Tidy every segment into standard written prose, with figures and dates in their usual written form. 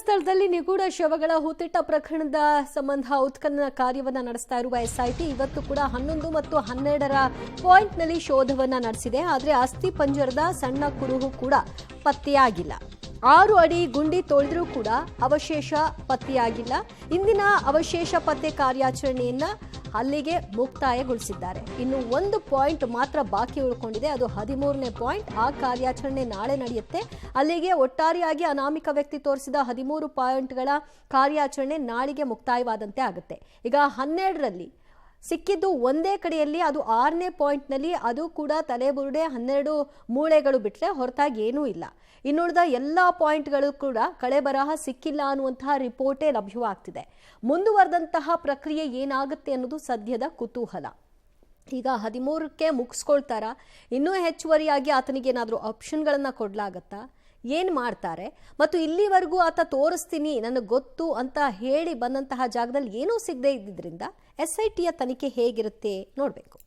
ಸ್ಥಳದಲ್ಲಿ ನಿಗೂಢ ಶವಗಳ ಹೂತಿಟ್ಟ ಪ್ರಕರಣದ ಸಂಬಂಧ ಉತ್ಖನನ ಕಾರ್ಯವನ್ನು ನಡೆಸ್ತಾ ಇರುವ ಎಸ್ಐಟಿ ಇವತ್ತು ಕೂಡ 11 ಮತ್ತು 12ರ ಪಾಯಿಂಟ್ನಲ್ಲಿ ಶೋಧವನ್ನ ನಡೆಸಿದೆ. ಆದರೆ ಅಸ್ಥಿ ಪಂಜರದ ಸಣ್ಣ ಕುರುಹು ಕೂಡ ಪತ್ತೆಯಾಗಿಲ್ಲ. 6 ಅಡಿ ಗುಂಡಿ ತೊಳೆದ್ರೂ ಕೂಡ ಅವಶೇಷ ಪತ್ತೆಯಾಗಿಲ್ಲ. ಇಂದಿನ ಅವಶೇಷ ಪತ್ತೆ ಕಾರ್ಯಾಚರಣೆಯನ್ನ ಅಲ್ಲಿಗೆ ಮುಕ್ತಾಯಗೊಳಿಸಿದ್ದಾರೆ. ಇನ್ನು ಒಂದು ಪಾಯಿಂಟ್ ಮಾತ್ರ ಬಾಕಿ ಉಳ್ಕೊಂಡಿದೆ, ಅದು 13ನೇ ಪಾಯಿಂಟ್. ಆ ಕಾರ್ಯಾಚರಣೆ ನಾಳೆ ನಡೆಯುತ್ತೆ. ಅಲ್ಲಿಗೆ ಒಟ್ಟಾರೆಯಾಗಿ ಅನಾಮಿಕ ವ್ಯಕ್ತಿ ತೋರಿಸಿದ 13 ಪಾಯಿಂಟ್ಗಳ ಕಾರ್ಯಾಚರಣೆ ನಾಳೆಗೆ ಮುಕ್ತಾಯವಾದಂತೆ ಆಗುತ್ತೆ. ಈಗ 12ರಲ್ಲಿ ಸಿಕ್ಕಿದ್ದು ಒಂದೇ ಕಡೆಯಲ್ಲಿ, ಅದು 6ನೇ ಪಾಯಿಂಟ್ನಲ್ಲಿ. ಅದು ಕೂಡ ತಲೆಬುರುಡೆ 12 ಮೂಳೆಗಳು ಬಿಟ್ಟರೆ ಹೊರತಾಗಿ ಏನೂ ಇಲ್ಲ. ಇನ್ನುಳಿದ ಎಲ್ಲ ಪಾಯಿಂಟ್ಗಳು ಕೂಡ ಕಳೆಬರಹ ಸಿಕ್ಕಿಲ್ಲ ಅನ್ನುವಂತಹ ರಿಪೋರ್ಟೇ ಲಭ್ಯವಾಗ್ತಿದೆ. ಮುಂದುವರೆದಂತಹ ಪ್ರಕ್ರಿಯೆ ಏನಾಗುತ್ತೆ ಅನ್ನೋದು ಸದ್ಯದ ಕುತೂಹಲ. ಈಗ 13ಕ್ಕೆ ಮುಗಿಸ್ಕೊಳ್ತಾರಾ, ಇನ್ನೂ ಹೆಚ್ಚುವರಿಯಾಗಿ ಆತನಿಗೆ ಏನಾದರೂ ಆಪ್ಷನ್ಗಳನ್ನು ಕೊಡಲಾಗತ್ತಾ, ಏನು ಮಾಡ್ತಾರೆ? ಮತ್ತು ಇಲ್ಲಿವರೆಗೂ ಆತ ತೋರಿಸ್ತೀನಿ ನನಗೆ ಗೊತ್ತು ಅಂತ ಹೇಳಿ ಬಂದಂತಹ ಜಾಗದಲ್ಲಿ ಏನೂ ಸಿಗದೆ ಇದ್ದಿದ್ದರಿಂದ SITಯ ತನಿಖೆ ಹೇಗಿರುತ್ತೆ ನೋಡಬೇಕು.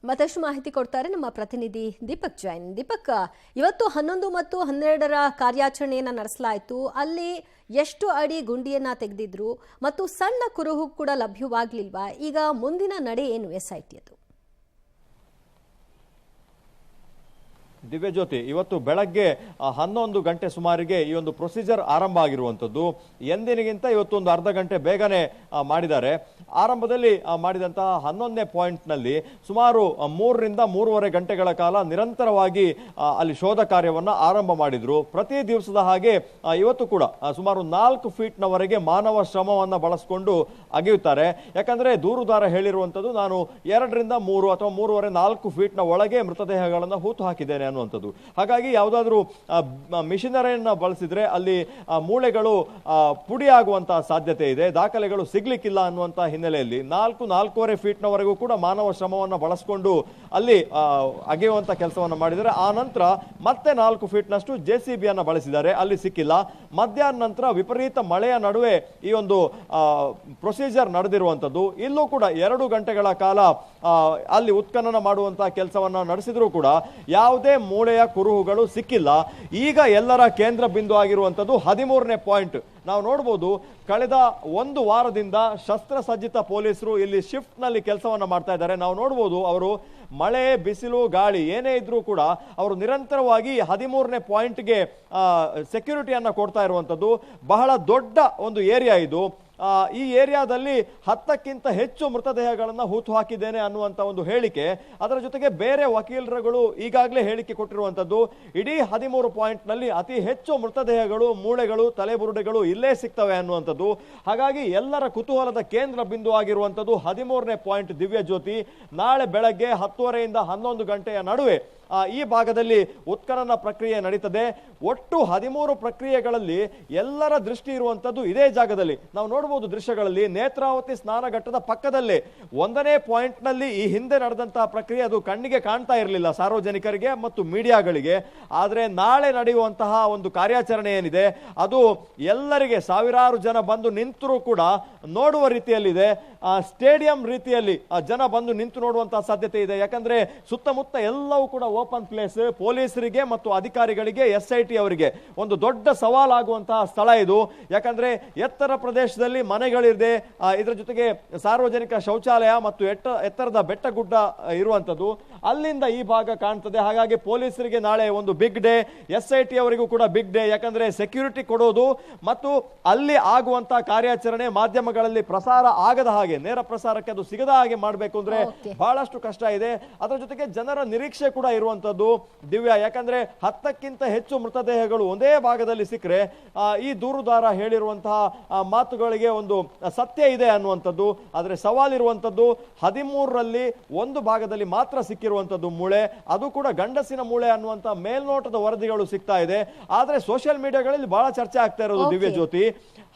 ಮತ್ತಷ್ಟು ಮಾಹಿತಿ ಕೊಡ್ತಾರೆ ನಮ್ಮ ಪ್ರತಿನಿಧಿ ದೀಪಕ್ ಜೈನ್. ದೀಪಕ್, ಇವತ್ತು 11 ಮತ್ತು 12ರ ಕಾರ್ಯಾಚರಣೆಯನ್ನು ನಡೆಸಲಾಯಿತು. ಅಲ್ಲಿ ಎಷ್ಟು ಅಡಿ ಗುಂಡಿಯನ್ನ ತೆಗೆದಿದ್ರು ಮತ್ತು ಸಣ್ಣ ಕುರುಹು ಕೂಡ ಲಭ್ಯವಾಗ್ಲಿಲ್ವಾ? ಈಗ ಮುಂದಿನ ನಡೆ ಏನು SITಯದು? ದಿವ್ಯಜ್ಯೋತಿ, ಇವತ್ತು ಬೆಳಗ್ಗೆ 11 ಗಂಟೆ ಸುಮಾರಿಗೆ ಈ ಒಂದು ಪ್ರೊಸೀಜರ್ ಆರಂಭ ಆಗಿರುವಂಥದ್ದು. ಎಂದಿನಗಿಂತ ಇವತ್ತು ಒಂದು ಅರ್ಧ ಗಂಟೆ ಬೇಗನೆ ಮಾಡಿದ್ದಾರೆ. ಆರಂಭದಲ್ಲಿ ಮಾಡಿದಂತಹ 11ನೇ ಪಾಯಿಂಟ್ನಲ್ಲಿ ಸುಮಾರು 3 ರಿಂದ 3.5 ಗಂಟೆಗಳ ಕಾಲ ನಿರಂತರವಾಗಿ ಅಲ್ಲಿ ಶೋಧ ಕಾರ್ಯವನ್ನು ಆರಂಭ ಮಾಡಿದ್ರು. ಪ್ರತಿ ದಿವಸದ ಹಾಗೆ ಇವತ್ತು ಕೂಡ ಸುಮಾರು 4 ಫೀಟ್ನವರೆಗೆ ಮಾನವ ಶ್ರಮವನ್ನು ಬಳಸಿಕೊಂಡು ಅಗೆಯುತ್ತಾರೆ. ಯಾಕಂದ್ರೆ ದೂರುದಾರ ಹೇಳಿರುವಂಥದ್ದು, ನಾನು 2 ರಿಂದ 3 ಅಥವಾ 3.5 4 ಫೀಟ್ನ ಒಳಗೆ ಮೃತದೇಹಗಳನ್ನು ಹೂತು ಹಾಕಿದ್ದೇನೆ ಅನ್ನುವಂಥದ್ದು. ಹಾಗಾಗಿ ಯಾವುದಾದ್ರೂ ಮಿಷನರಿಯನ್ನು ಬಳಸಿದ್ರೆ ಅಲ್ಲಿ ಮೂಳೆಗಳು ಪುಡಿ ಆಗುವಂತಹ ಸಾಧ್ಯತೆ ಇದೆ, ದಾಖಲೆಗಳು ಸಿಗ್ಲಿಕ್ಕಿಲ್ಲ ಅನ್ನುವಂತಹ ಹಿನ್ನೆಲೆಯಲ್ಲಿ 4.5 ಫೀಟ್ನವರೆಗೂ ಕೂಡ ಮಾನವ ಶ್ರಮವನ್ನು ಬಳಸಿಕೊಂಡು ಅಲ್ಲಿ ಅಗೆಯುವಂತ ಕೆಲಸವನ್ನು ಮಾಡಿದರೆ. ಆ ನಂತರ ಮತ್ತೆ 4 ಫೀಟ್ನಷ್ಟು JCBಯನ್ನು ಬಳಸಿದ್ದಾರೆ, ಅಲ್ಲಿ ಸಿಕ್ಕಿಲ್ಲ. ಮಧ್ಯಾಹ್ನ ನಂತರ ವಿಪರೀತ ಮಳೆಯ ನಡುವೆ ಈ ಒಂದು ಪ್ರೊಸೀಜರ್ ನಡೆದಿರುವಂಥದ್ದು. ಇಲ್ಲೂ ಕೂಡ 2 ಗಂಟೆಗಳ ಕಾಲ ಅಲ್ಲಿ ಉತ್ಖನನ ಮಾಡುವಂತಹ ಕೆಲಸವನ್ನ ನಡೆಸಿದ್ರು ಕೂಡ ಯಾವುದೇ ಮೂಳೆಯ ಕುರುಹುಗಳು ಸಿಕ್ಕಿಲ್ಲ. ಈಗ ಎಲ್ಲರ ಕೇಂದ್ರ ಬಿಂದು ಆಗಿರುವಂಥದ್ದು 13ನೇ ಪಾಯಿಂಟ್. ನಾವು ನೋಡಬಹುದು, ಕಳೆದ 1 ವಾರದಿಂದ ಶಸ್ತ್ರಸಜ್ಜಿತ ಪೊಲೀಸರು ಇಲ್ಲಿ ಶಿಫ್ಟ್ ನಲ್ಲಿ ಕೆಲಸವನ್ನ ಮಾಡ್ತಾ ಇದ್ದಾರೆ. ನಾವು ನೋಡಬಹುದು, ಅವರು ಮಳೆ ಬಿಸಿಲು ಗಾಳಿ ಏನೇ ಇದ್ರೂ ಕೂಡ ಅವರು ನಿರಂತರವಾಗಿ 13ನೇ ಪಾಯಿಂಟ್ಗೆ ಸೆಕ್ಯೂರಿಟಿಯನ್ನ ಕೊಡ್ತಾ ಇರುವಂಥದ್ದು. ಬಹಳ ದೊಡ್ಡ ಒಂದು ಏರಿಯಾ ಇದು. ಈ ಏರಿಯಾದಲ್ಲಿ 10ಕ್ಕಿಂತ ಹೆಚ್ಚು ಮೃತದೇಹಗಳನ್ನು ಹೂತು ಹಾಕಿದ್ದೇನೆ ಅನ್ನುವಂಥ ಒಂದು ಹೇಳಿಕೆ, ಅದರ ಜೊತೆಗೆ ಬೇರೆ ವಕೀಲರುಗಳು ಈಗಾಗಲೇ ಹೇಳಿಕೆ ಕೊಟ್ಟಿರುವಂಥದ್ದು. ಇಡೀ 13 ಪಾಯಿಂಟ್ನಲ್ಲಿ ಅತಿ ಹೆಚ್ಚು ಮೃತದೇಹಗಳು, ಮೂಳೆಗಳು, ತಲೆಬುರುಡೆಗಳು ಇಲ್ಲೇ ಸಿಗ್ತವೆ ಅನ್ನುವಂಥದ್ದು. ಹಾಗಾಗಿ ಎಲ್ಲರ ಕುತೂಹಲದ ಕೇಂದ್ರ ಬಿಂದು ಆಗಿರುವಂಥದ್ದು 13ನೇ ಪಾಯಿಂಟ್. ದಿವ್ಯ ಜ್ಯೋತಿ, ನಾಳೆ ಬೆಳಗ್ಗೆ 10:30 ರಿಂದ 11 ಗಂಟೆಯ ನಡುವೆ ಈ ಭಾಗದಲ್ಲಿ ಉತ್ಖನನ ಪ್ರಕ್ರಿಯೆ ನಡೀತದೆ. ಒಟ್ಟು 13 ಪ್ರಕ್ರಿಯೆಗಳಲ್ಲಿ ಎಲ್ಲರ ದೃಷ್ಟಿ ಇರುವಂತದ್ದು ಇದೇ ಜಾಗದಲ್ಲಿ. ನಾವು ನೋಡಬಹುದು ದೃಶ್ಯಗಳಲ್ಲಿ, ನೇತ್ರಾವತಿ ಸ್ನಾನಘಟ್ಟದ ಪಕ್ಕದಲ್ಲೇ 1ನೇ ಪಾಯಿಂಟ್ ನಲ್ಲಿ ಈ ಹಿಂದೆ ನಡೆದಂತಹ ಪ್ರಕ್ರಿಯೆ ಅದು ಕಣ್ಣಿಗೆ ಕಾಣ್ತಾ ಇರಲಿಲ್ಲ ಸಾರ್ವಜನಿಕರಿಗೆ ಮತ್ತು ಮೀಡಿಯಾಗಳಿಗೆ. ಆದರೆ ನಾಳೆ ನಡೆಯುವಂತಹ ಒಂದು ಕಾರ್ಯಾಚರಣೆ ಏನಿದೆ ಅದು ಎಲ್ಲರಿಗೆ, ಸಾವಿರಾರು ಜನ ಬಂದು ನಿಂತರೂ ಕೂಡ ನೋಡುವ ರೀತಿಯಲ್ಲಿದೆ. ಸ್ಟೇಡಿಯಂ ರೀತಿಯಲ್ಲಿ ಜನ ಬಂದು ನಿಂತು ನೋಡುವಂತಹ ಸಾಧ್ಯತೆ ಇದೆ. ಯಾಕಂದ್ರೆ ಸುತ್ತಮುತ್ತ ಎಲ್ಲವೂ ಕೂಡ ಓಪನ್ ಪ್ಲೇಸ್. ಪೊಲೀಸರಿಗೆ ಮತ್ತು ಅಧಿಕಾರಿಗಳಿಗೆ, SIT ಅವರಿಗೆ ಒಂದು ದೊಡ್ಡ ಸವಾಲಾಗುವಂತಹ ಸ್ಥಳ ಇದು. ಯಾಕಂದ್ರೆ ಎತ್ತರ ಪ್ರದೇಶದಲ್ಲಿ ಮನೆಗಳಿದೆ, ಇದರ ಜೊತೆಗೆ ಸಾರ್ವಜನಿಕ ಶೌಚಾಲಯ ಮತ್ತು ಎತ್ತರದ ಬೆಟ್ಟ ಗುಡ್ಡ ಇರುವಂತದ್ದು. ಅಲ್ಲಿಂದ ಈ ಭಾಗ ಕಾಣ್ತದೆ. ಹಾಗಾಗಿ ಪೊಲೀಸರಿಗೆ ನಾಳೆ ಒಂದು ಬಿಗ್ ಡೇ, SIT ಅವರಿಗೂ ಕೂಡ ಬಿಗ್ ಡೇ. ಯಾಕಂದ್ರೆ ಸೆಕ್ಯೂರಿಟಿ ಕೊಡೋದು ಮತ್ತು ಅಲ್ಲಿ ಆಗುವಂತಹ ಕಾರ್ಯಾಚರಣೆ ಮಾಧ್ಯಮಗಳಲ್ಲಿ ಪ್ರಸಾರ ಆಗದ ಹಾಗೆ, ನೇರ ಪ್ರಸಾರಕ್ಕೆ ಅದು ಸಿಗದ ಹಾಗೆ ಮಾಡಬೇಕು ಅಂದ್ರೆ ಬಹಳಷ್ಟು ಕಷ್ಟ ಇದೆ. ಅದರ ಜೊತೆಗೆ ಜನರ ನಿರೀಕ್ಷೆ ಕೂಡ ಇರುವಂತದ್ದು ದಿವ್ಯ. ಯಾಕಂದ್ರೆ 10ಕ್ಕಿಂತ ಹೆಚ್ಚು ಮೃತದೇಹಗಳು ಒಂದೇ ಭಾಗದಲ್ಲಿ ಸಿಕ್ಕರೆ ಈ ದೂರುದಾರ ಹೇಳಿರುವಂತಹ ಮಾತುಗಳಿಗೆ ಒಂದು ಸತ್ಯ ಇದೆ ಅನ್ನುವಂಥದ್ದು. ಆದ್ರೆ ಸವಾಲಿರುವಂತದ್ದು 13ರಲ್ಲಿ ಒಂದು ಭಾಗದಲ್ಲಿ ಮಾತ್ರ ಸಿಕ್ಕಿರುವಂತದ್ದು ಮೂಳೆ, ಅದು ಕೂಡ ಗಂಡಸಿನ ಮೂಳೆ ಅನ್ನುವಂತ ಮೇಲ್ನೋಟದ ವರದಿಗಳು ಸಿಗ್ತಾ ಇದೆ. ಆದ್ರೆ ಸೋಷಿಯಲ್ ಮೀಡಿಯಾಗಳಲ್ಲಿ ಬಹಳ ಚರ್ಚೆ ಆಗ್ತಾ ಇರೋದು ದಿವ್ಯ ಜ್ಯೋತಿ,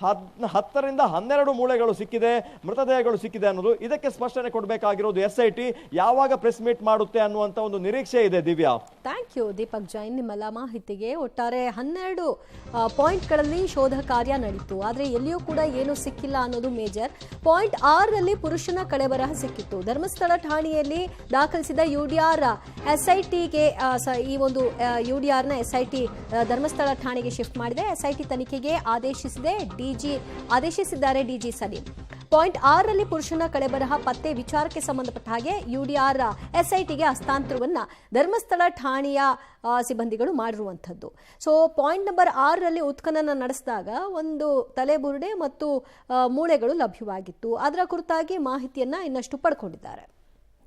10 ರಿಂದ 12 ಮೂಳೆಗಳು ಸಿಕ್ಕಿದೆ, ಮೃತದೇಹಗಳು ಸಿಕ್ಕಿದೆ ಅನ್ನೋದು. ಇದಕ್ಕೆ ಸ್ಪಷ್ಟನೆ ಕೊಡಬೇಕಾಗಿರೋದು SIT ಯಾವಾಗ ಪ್ರೆಸ್ ಮೀಟ್ ಮಾಡುತ್ತೆ ಅನ್ನುವಂತ ಒಂದು ನಿರೀಕ್ಷೆ ಇದೆ. ದಿವ್ಯಾ, ಥ್ಯಾಂಕ್ ಯು ದೀಪಕ್ ಜೈನ್ ನಿಮ್ಮೆಲ್ಲ ಮಾಹಿತಿಗೆ. ಒಟ್ಟಾರೆ 12 ಪಾಯಿಂಟ್ಗಳಲ್ಲಿ ಶೋಧ ಕಾರ್ಯ ನಡೀತು, ಆದರೆ ಎಲ್ಲಿಯೂ ಕೂಡ ಏನು ಸಿಕ್ಕಿಲ್ಲ ಅನ್ನೋದು ಮೇಜರ್. ಪಾಯಿಂಟ್ 6ರಲ್ಲಿ ಪುರುಷನ ಕಳೆಬರಹ ಸಿಕ್ಕಿತ್ತು. ಧರ್ಮಸ್ಥಳ ಠಾಣೆಯಲ್ಲಿ ದಾಖಲಿಸಿದ ಯುಡಿಆರ್ ಎಸ್ಐಟಿಗೆ ಈ ಒಂದು ಯುಡಿಆರ್ನ ಎಸ್ಐಟಿ ಧರ್ಮಸ್ಥಳ ಠಾಣೆಗೆ ಶಿಫ್ಟ್ ಮಾಡಿದೆ. ಎಸ್ಐಟಿ ತನಿಖೆಗೆ ಆದೇಶಿಸಿದ್ದಾರೆ ಡಿಜಿ ಸಲೀಂ. ಪಾಯಿಂಟ್ 6ರಲ್ಲಿ ಪುರುಷನ ಕಳೆಬರಹ ಪತ್ತೆ ವಿಚಾರಕ್ಕೆ ಸಂಬಂಧಪಟ್ಟ ಹಾಗೆ ಯುಡಿಆರ್ ಎಸ್ಐಟಿಗೆ ಹಸ್ತಾಂತರವನ್ನ ಧರ್ಮಸ್ಥಳ ಠಾಣೆಯ ಸಿಬ್ಬಂದಿಗಳು ಮಾಡಿರುವಂಥದ್ದು. ಸೊ ಪಾಯಿಂಟ್ ನಂಬರ್ 6ರಲ್ಲಿ ಉತ್ಖನನ ನಡೆಸಿದಾಗ ಒಂದು ತಲೆಬುರುಡೆ ಮತ್ತು ಮೂಳೆಗಳು ಲಭ್ಯವಾಗಿತ್ತು. ಅದರ ಕುರಿತಾಗಿ ಮಾಹಿತಿಯನ್ನ ಇನ್ನಷ್ಟು ಪಡ್ಕೊಂಡಿದ್ದಾರೆ.